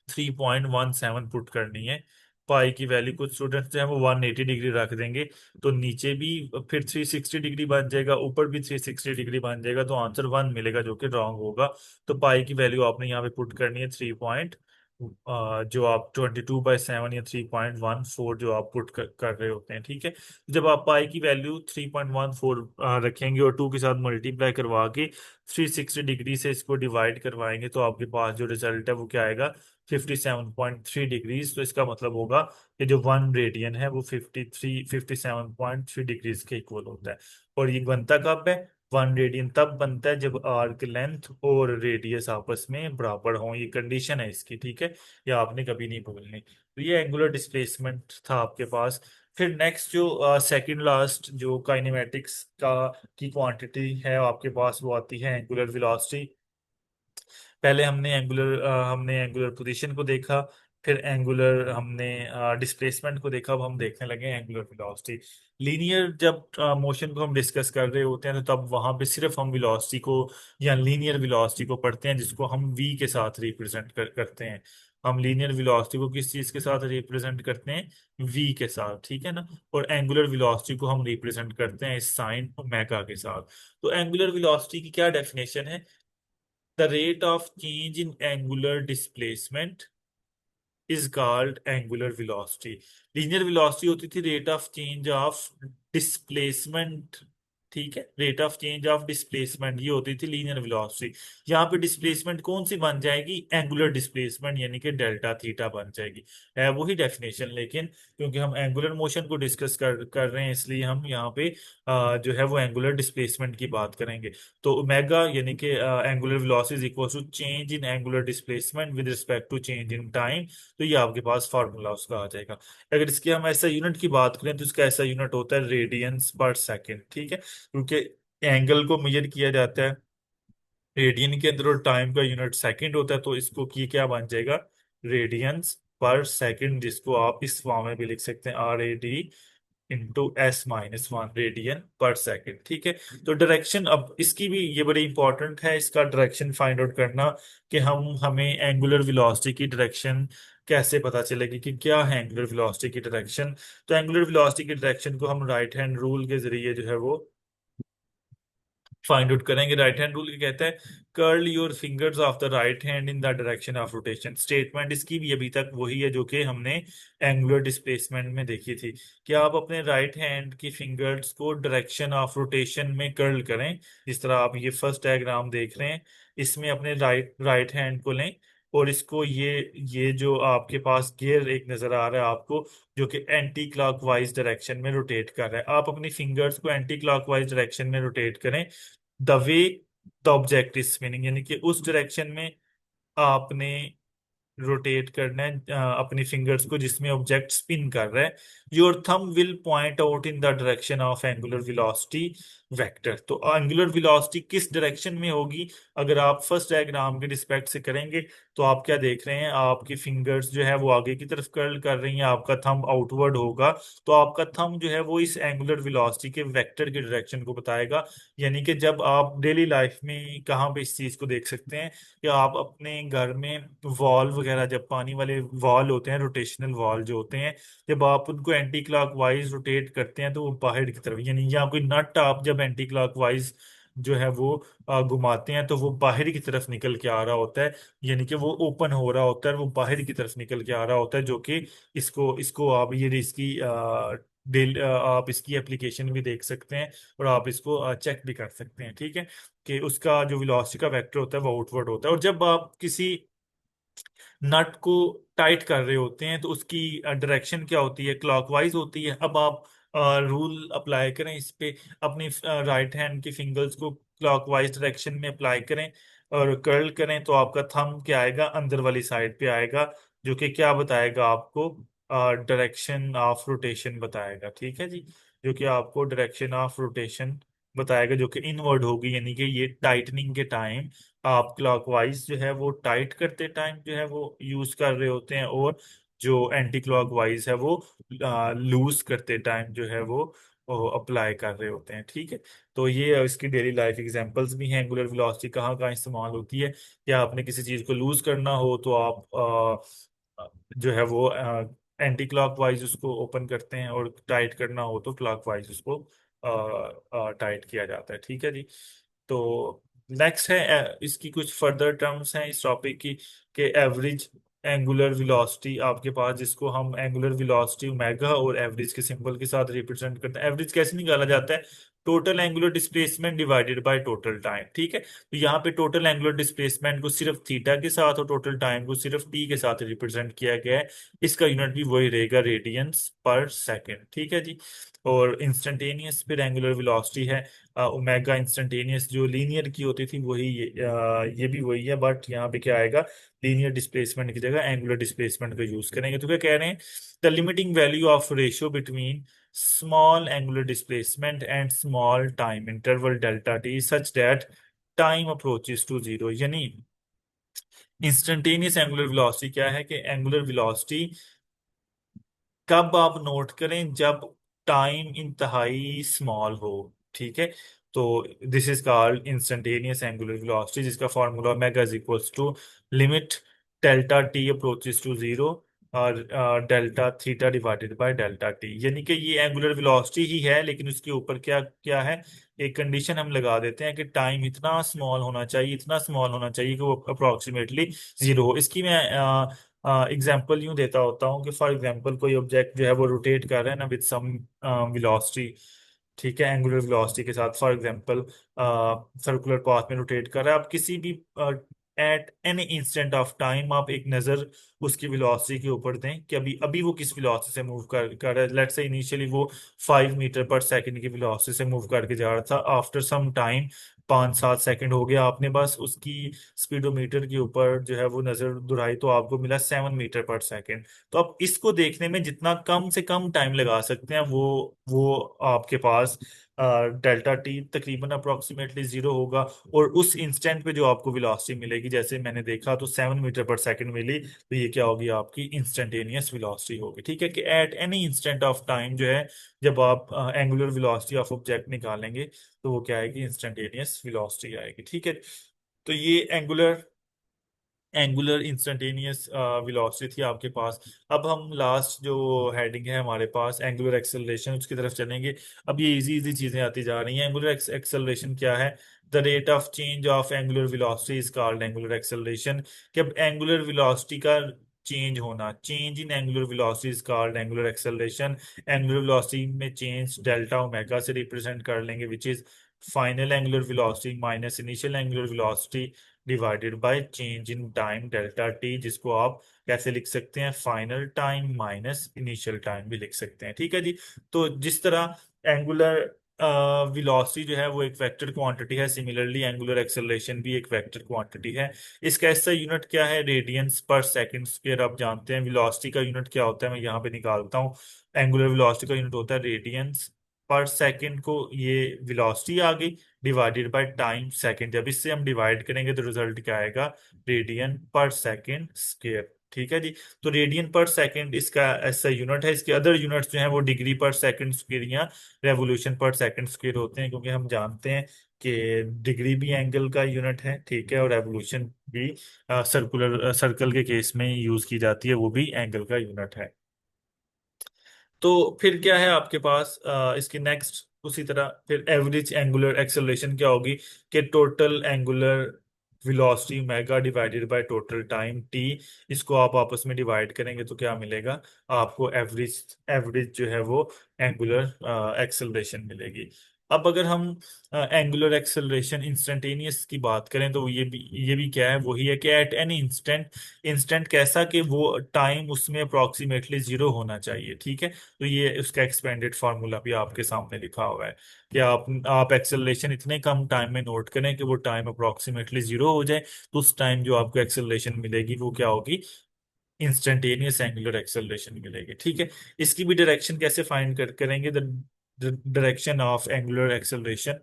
3.17 पुट करनी है। पाई की वैल्यू कुछ स्टूडेंट्स जो है वो 180 डिग्री रख देंगे, तो नीचे भी फिर 360 डिग्री बन जाएगा, ऊपर भी 360 डिग्री बन जाएगा, तो आंसर 1 मिलेगा जो कि रॉन्ग होगा। तो पाई की वैल्यू आपने यहाँ पे पुट करनी है 3 पॉइंट जो आप 22/7 या 3.14 जो आप पुट कर रहे होते हैं। ठीक है, जब आप पाई की वैल्यू 3.14 रखेंगे और 2 के साथ मल्टीप्लाई करवा के 360 डिग्री से इसको डिवाइड करवाएंगे तो आपके पास जो रिजल्ट है वो क्या आएगा, 57.3 डिग्रीज। तो इसका मतलब होगा कि जो 1 रेडियन है वो 57.3 डिग्रीज के इक्वल होता है। और ये बनता कब है, 1 रेडियन तब बनता है जब आर्क लेंथ और रेडियस आपस में बराबर हों, ये कंडीशन है इसकी। ठीक है, ये आपने कभी नहीं भूलनी। तो ये एंगुलर डिस्प्लेसमेंट था आपके पास। फिर नेक्स्ट जो सेकंड लास्ट जो काइनेमेटिक्स का की क्वांटिटी है आपके पास वो आती है एंगुलर वेलोसिटी। पहले हमने एंगुलर पोजीशन को देखा, फिर एंगुलर हमने डिस्प्लेसमेंट को देखा, अब हम देखने लगे एंगुलर वेलोसिटी। लीनियर जब मोशन को हम डिस्कस कर रहे होते हैं तो तब वहां पे सिर्फ हम वेलोसिटी को या लीनियर वेलोसिटी को पढ़ते हैं जिसको हम वी के साथ रिप्रेजेंट करते हैं। हम लीनियर वेलोसिटी को किस चीज के साथ रिप्रेजेंट करते हैं, वी के साथ। ठीक है ना, और एंगुलर वेलोसिटी को हम रिप्रेजेंट करते हैं साइन ओमेगा के साथ। तो एंगुलर वेलोसिटी की क्या डेफिनेशन है, the rate of change in angular displacement is called angular velocity। Linear velocity होती थी rate of change of displacement. ठीक है, rate of change of displacement ये होती थी लीनियर velocity। यहाँ पे डिस्प्लेसमेंट कौन सी बन जाएगी, एंगुलर डिस्प्लेसमेंट, यानी कि डेल्टा थीटा बन जाएगी। है वही डेफिनेशन, लेकिन क्योंकि हम एंगुलर मोशन को डिस्कस कर रहे हैं इसलिए हम यहाँ पे जो है वो एंगुलर डिस्प्लेसमेंट की बात करेंगे। तो ओमेगा यानी कि angular velocity is equal to change in angular displacement with respect to change in time. तो ये आपके पास फार्मूला उसका आ जाएगा। अगर इसके हम ऐसा यूनिट की बात करें तो इसका ऐसा यूनिट होता है रेडियंस पर सेकंड। ठीक है, क्योंकि एंगल को मेजर किया जाता है रेडियन के अंदर और टाइम का यूनिट सेकंड होता है, तो इसको की क्या बन जाएगा, रेडियंस पर सेकंड, जिसको आप इस फॉर्म में भी लिख सकते हैं RAD × S - 1 रेडियन पर सेकंड। ठीक है, तो डायरेक्शन अब इसकी भी ये बड़ी इंपॉर्टेंट है, इसका डायरेक्शन फाइंड आउट करना कि हमें एंगुलर वेलोसिटी की डायरेक्शन कैसे पता चलेगी कि क्या है एंगुलर वेलोसिटी की डायरेक्शन। तो एंगुलर वेलोसिटी की डायरेक्शन को हम राइट हैंड रूल के जरिए जो है वो फाइंड आउट करेंगे। राइट हैंड रूल क्या कहता है, curl your fingers of the right hand in the direction of rotation. Statement इसकी भी अभी तक वही है जो कि हमने एंगुलर डिस्प्लेसमेंट में देखी थी, कि आप अपने राइट हैंड की फिंगर्स को डायरेक्शन ऑफ रोटेशन में कर्ल करें। जिस तरह आप ये फर्स्ट डायग्राम देख रहे हैं, इसमें अपने राइट हैंड को लें और इसको ये जो आपके पास गियर एक नजर आ रहा है आपको, जो कि एंटी क्लॉकवाइज डायरेक्शन में रोटेट कर रहा है, आप अपनी फिंगर्स को एंटी क्लॉकवाइज डायरेक्शन में रोटेट करें the way the object is spinning, यानी कि उस डायरेक्शन में आपने रोटेट करना है अपनी फिंगर्स को जिसमें ऑब्जेक्ट स्पिन कर रहा है, your thumb will point out in the direction of angular velocity vector. तो एंगुलर वेलोसिटी किस डायरेक्शन में होगी, अगर आप फर्स्ट डायग्राम के रिस्पेक्ट से करेंगे तो आप क्या देख रहे हैं, आपकी फिंगर्स जो है वो आगे की तरफ कर्ल कर रही हैं, आपका थंब आउटवर्ड होगा। तो आपका थंब जो है वो इस एंगुलर वेलोसिटी के वेक्टर के डायरेक्शन को बताएगा। यानी कि जब आप डेली लाइफ में कहाँ पे इस चीज को देख सकते हैं, कि आप अपने घर में वॉल वगैरह, जब पानी वाले वॉल होते हैं, रोटेशनल वॉल जो होते हैं, जब आप उनको एंटी क्लॉकवाइज रोटेट करते हैं तो वो बाहर की तरफ, यानी या कोई नट आप जब एंटी क्लॉकवाइज जो है वो घुमाते हैं तो वो बाहर की तरफ निकल के आ रहा होता है, यानी कि वो ओपन हो रहा होता है, वो बाहर की तरफ निकल के आ रहा होता है, जो कि इसको इसको आप ये इसकी आप इसकी एप्लीकेशन भी देख सकते हैं और आप इसको चेक भी कर सकते हैं, ठीक है, कि उसका जो वेलोसिटी का वेक्टर होता है वो आउटवर्ड होता है। और जब आप किसी नट को टाइट कर रहे होते हैं तो उसकी डायरेक्शन क्या होती है, क्लॉकवाइज होती है। अब आप रूल अप्लाई करें इस पे, अपनी राइट हैंड की फिंगर्स को क्लॉकवाइज डायरेक्शन में अप्लाई करें और कर्ल करें, तो आपका थंब क्या आएगा, अंदर वाली साइड पे आएगा, जो कि क्या बताएगा आपको, डायरेक्शन ऑफ रोटेशन बताएगा, ठीक है जी, जो कि आपको डायरेक्शन ऑफ रोटेशन बताएगा, जो कि इनवर्ड होगी, यानी कि ये टाइटनिंग के टाइम आप क्लॉकवाइज जो है वो टाइट करते टाइम जो है वो यूज कर रहे होते हैं, और जो एंटी क्लॉकवाइज है वो लूज करते टाइम जो है वो अप्लाई कर रहे होते हैं, ठीक है। तो ये इसकी डेली लाइफ एग्जांपल्स भी हैं, एंगुलर वेलोसिटी कहाँ कहाँ इस्तेमाल होती है। या आपने किसी चीज को लूज करना हो तो आप जो है वो एंटी क्लॉकवाइज उसको ओपन करते हैं, और टाइट करना हो तो क्लॉकवाइज उसको टाइट किया जाता है, ठीक है जी। तो नेक्स्ट है इसकी कुछ फर्दर टर्म्स हैं इस टॉपिक की, कि एवरेज एंगुलर वेलोसिटी आपके पास, जिसको हम एंगुलर वेलोसिटी ओमेगा और एवरेज के सिंबल के साथ रिप्रेजेंट करते हैं। एवरेज कैसे निकाला जाता है, total angular displacement divided by total time, ठीक है। तो यहाँ पे टोटल एंगुलर डिस्प्लेसमेंट को सिर्फ थीटा के साथ और टोटल टाइम को सिर्फ टी के साथ रिप्रेजेंट किया गया है। इसका यूनिट भी वही रहेगा, रेडियंस पर सेकेंड, ठीक है जी। और इंस्टेंटेनियस फिर एंगुलर वेलोसिटी है ओमेगा इंस्टेंटेनियस, जो लीनियर की होती थी वही ये भी वही है, बट यहाँ पे क्या आएगा, लीनियर डिस्प्लेसमेंट की जगह एंगुलर डिस्प्लेसमेंट का यूज करेंगे। तो क्या कह रहे हैं, the limiting value of ratio between small angular displacement and small time interval delta t such that time approaches to zero. यानी इंस्टेंटेनियस एंगुलर वेलोसिटी क्या है, कि एंगुलर वेलोसिटी कब आप नोट करें, जब टाइम इंतहाई स्मॉल हो, ठीक है। तो this is called instantaneous angular velocity, जिसका formula omega is equals to limit delta t approaches to zero और delta theta divided by delta t. यानी कि ये एंगुलर वेलोसिटी ही है, लेकिन उसके ऊपर क्या क्या है, एक कंडीशन हम लगा देते हैं कि टाइम इतना स्मॉल होना चाहिए, इतना स्मॉल होना चाहिए कि वो अप्रोक्सीमेटली जीरो हो। इसकी मैं एग्जाम्पल यूं देता होता हूँ कि फॉर एग्जाम्पल कोई ऑब्जेक्ट जो है वो रोटेट कर रहा है ना विद सम वेलोसिटी, ठीक है, एंगुलर वेलोसिटी के साथ, फॉर एग्जांपल सर्कुलर पाथ में रोटेट कर रहा है। आप किसी भी at any instant of time आप एक नजर उसकी वेलोसिटी के ऊपर दें कि अभी अभी वो किस वेलोसिटी से मूव कर रहा है। लेट्स से इनिशियली वो 5 मीटर पर सेकंड की वेलोसिटी से मूव करके जा रहा था, आफ्टर सम टाइम 5-7 सेकंड हो गया, आपने बस उसकी स्पीडोमीटर के ऊपर जो है वो नजर दुहराई तो आपको मिला 7 मीटर पर सेकंड। तो आप इसको देखने में जितना कम से कम टाइम लगा सकते हैं, वो आपके पास डेल्टा टी तकरीबन अप्रोक्सीमेटली जीरो होगा। और उस इंस्टेंट पे जो आपको वेलोसिटी मिलेगी, जैसे मैंने देखा तो 7 मीटर पर सेकंड मिली, तो ये क्या होगी, आपकी इंस्टेंटेनियस वेलोसिटी होगी, ठीक है। कि at any instant of time जो है, जब आप एंगुलर वेलोसिटी ऑफ ऑब्जेक्ट निकालेंगे तो वो क्या आएगी, इंस्टेंटेनियस वेलोसिटी आएगी, ठीक है। तो ये एंगुलर इंस्टेंटेनियस वेलोसिटी थी आपके पास। अब हम लास्ट जो हेडिंग है हमारे पास, एंगुलर एक्सेलरेशन, उसकी तरफ चलेंगे। अब ये इजी इजी चीजें आती जा रही हैं। एंगुलर एक्सेलरेशन क्या है, the rate of change of angular velocity is called angular acceleration. कि अब एंगुलर वेलोसिटी का चेंज होना, change in angular velocity is called angular acceleration. Angular velocity में चेंज डेल्टा ओमेगा से रिप्रेजेंट कर लेंगे, which is final angular velocity minus initial angular velocity divided by change in time delta T, जिसको आप कैसे लिख सकते हैं, final time minus initial time भी लिख सकते हैं, ठीक है जी। तो जिस तरह एंगुलर वेलोसिटी जो है वो एक वेक्टर क्वांटिटी है, सिमिलरली एंगुलर एक्सेलरेशन भी एक वेक्टर क्वांटिटी है। इसका ऐसा यूनिट क्या है, रेडियंस पर सेकंड स्क्वायर। आप जानते हैं वेलोसिटी का यूनिट क्या होता है, मैं यहाँ पे निकालता हूँ। एंगुलर वेलोसिटी का यूनिट होता है रेडियंस पर सेकंड को, ये वेलोसिटी आ गई, डिवाइडेड बाय टाइम सेकंड। जब इससे हम डिवाइड करेंगे तो रिजल्ट क्या आएगा, रेडियन पर सेकंड स्क्वायर। ठीक है जी। तो रेडियन पर सेकंड इसका ऐसा यूनिट है। इसके अदर यूनिट्स जो हैं वो डिग्री पर सेकंड स्क्वायर या रेवोल्यूशन पर सेकंड स्क्वायर होते हैं, क्योंकि हम जानते हैं कि डिग्री भी एंगल का यूनिट है, ठीक है, और रेवोल्यूशन भी सर्कल के केस में यूज की जाती है, वो भी एंगल का यूनिट है। तो फिर क्या है आपके पास, इसकी नेक्स्ट उसी तरह फिर एवरेज एंगुलर एक्सेलरेशन क्या होगी, कि total angular velocity omega divided by total time T. इसको आप आपस में डिवाइड करेंगे तो क्या मिलेगा आपको, एवरेज एवरेज जो है वो एंगुलर एक्सेलरेशन मिलेगी। अब अगर हम एंगुलर एक्सेलरेशन इंस्टेंटेनियस की बात करें तो ये भी क्या है, वही है कि एट एनी इंस्टेंट, इंस्टेंट कैसा कि वो टाइम उसमें अप्रोक्सीमेटली जीरो होना चाहिए। ठीक है। तो ये उसका एक्सपेंडेड फार्मूला भी आपके सामने लिखा हुआ है कि आप एक्सेलरेशन इतने कम टाइम में नोट करें कि वो टाइम अप्रोक्सीमेटली जीरो हो जाए। तो उस टाइम जो आपको एक्सेलरेशन मिलेगी वो क्या होगी, इंस्टेंटेनियस एंगुलर एक्सेलरेशन मिलेगी। ठीक है। इसकी भी डायरेक्शन कैसे फाइंड करेंगे, the direction of angular acceleration,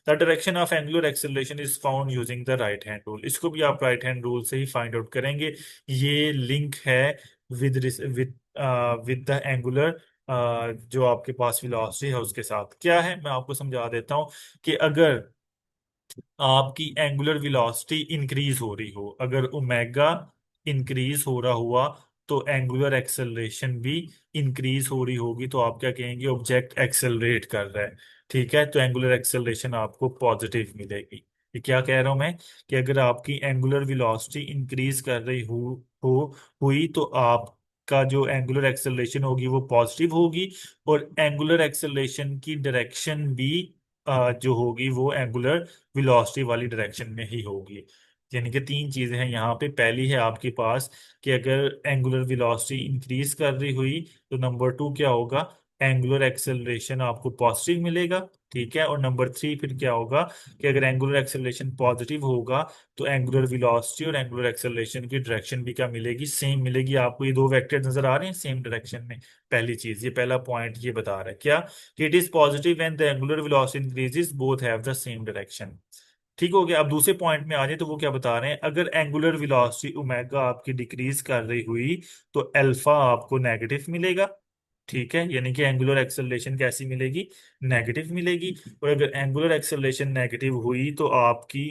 the direction of angular acceleration is found using the right hand rule. इसको भी आप राइट हैंड रूल से ही फाइंड आउट करेंगे। ये लिंक है with with with the angular, जो आपके पास वेलोसिटी है उसके साथ। क्या है मैं आपको समझा देता हूं कि अगर आपकी एंगुलर वेलोसिटी इंक्रीज हो रही हो, अगर ओमेगा इंक्रीज हो रहा हुआ तो एंगुलर एक्सेलरेशन भी इंक्रीज हो रही होगी, तो आप क्या कहेंगे, ऑब्जेक्ट एक्सेलरेट कर रहा है। ठीक है। तो एंगुलर एक्सेलरेशन आपको पॉजिटिव मिलेगी। ये क्या कह रहा हूं मैं, कि अगर आपकी एंगुलर वेलोसिटी इंक्रीज कर रही हो हुई तो आपका जो एंगुलर एक्सेलरेशन होगी वो पॉजिटिव होगी, और एंगुलर एक्सेलरेशन की डायरेक्शन भी जो होगी वो एंगुलर वेलोसिटी वाली डायरेक्शन में ही होगी। यानी कि तीन चीजें हैं यहाँ पे। पहली है आपके पास कि अगर एंगुलर वेलोसिटी इंक्रीज कर रही हुई तो नंबर टू क्या होगा, एंगुलर एक्सेलरेशन आपको पॉजिटिव मिलेगा। ठीक है। और नंबर थ्री फिर क्या होगा, कि अगर एंगुलर एक्सेलरेशन पॉजिटिव होगा तो एंगुलर वेलोसिटी और एंगुलर एक्सेलरेशन की डायरेक्शन भी क्या मिलेगी, सेम मिलेगी। आपको ये दो वेक्टर नजर आ रहे हैं सेम डायरेक्शन में। पहली चीज, ये पहला पॉइंट ये बता रहा है क्या, कि it is positive when the angular velocity increases both have the same direction. ठीक हो गया। अब दूसरे पॉइंट में आ जाए तो वो क्या बता रहे हैं, अगर एंगुलर वेलोसिटी ओमेगा आपकी डिक्रीज कर रही हुई तो अल्फा आपको नेगेटिव मिलेगा। ठीक है। यानी कि एंगुलर एक्सेलरेशन कैसी मिलेगी, नेगेटिव मिलेगी। और अगर एंगुलर एक्सेलरेशन नेगेटिव हुई तो आपकी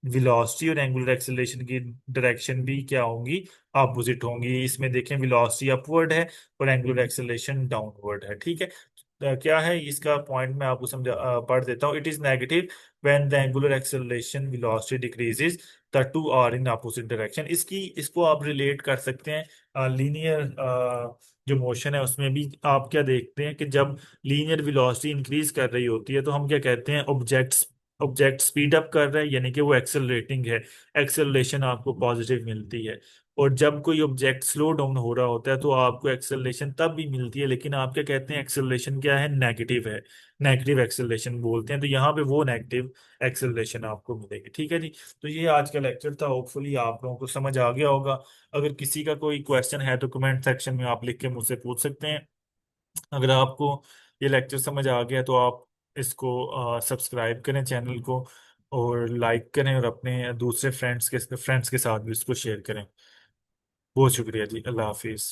वेलोसिटी और एंगुलर एक्सेलरेशन की डायरेक्शन भी क्या होंगी, अपोजिट होंगी। इसमें देखें वेलोसिटी अपवर्ड है और एंगुलर एक्सेलरेशन डाउनवर्ड है। ठीक है। क्या है इसका पॉइंट मैं आपको पढ़ देता हूँ। It is negative when the angular acceleration velocity decreases, the two are in opposite direction. इसको आप रिलेट कर सकते हैं लीनियर जो मोशन है उसमें भी। आप क्या देखते हैं कि जब लीनियर वेलोसिटी इंक्रीज कर रही होती है तो हम क्या कहते हैं, ऑब्जेक्ट स्पीड अप कर रहा है, यानी कि वो एक्सेलरेटिंग है, एक्सेलरेशन आपको पॉजिटिव मिलती है। और जब कोई ऑब्जेक्ट स्लो डाउन हो रहा होता है तो आपको एक्सेलरेशन तब भी मिलती है, लेकिन आप क्या कहते हैं, एक्सेलरेशन क्या है, नेगेटिव है, नेगेटिव एक्सेलरेशन बोलते हैं। तो यहाँ पे वो नेगेटिव एक्सेलरेशन आपको मिलेगी। ठीक है जी। तो ये आज का लेक्चर था, होपफुली आप लोगों को समझ आ गया होगा। अगर किसी का कोई क्वेश्चन है तो कमेंट सेक्शन में आप लिख के मुझसे पूछ सकते हैं। अगर आपको ये लेक्चर समझ आ गया तो आप इसको सब्सक्राइब करें चैनल को, और लाइक करें, और अपने दूसरे फ्रेंड्स के साथ भी इसको शेयर करें। बहुत शुक्रिया जी। अल्लाह हाफिज।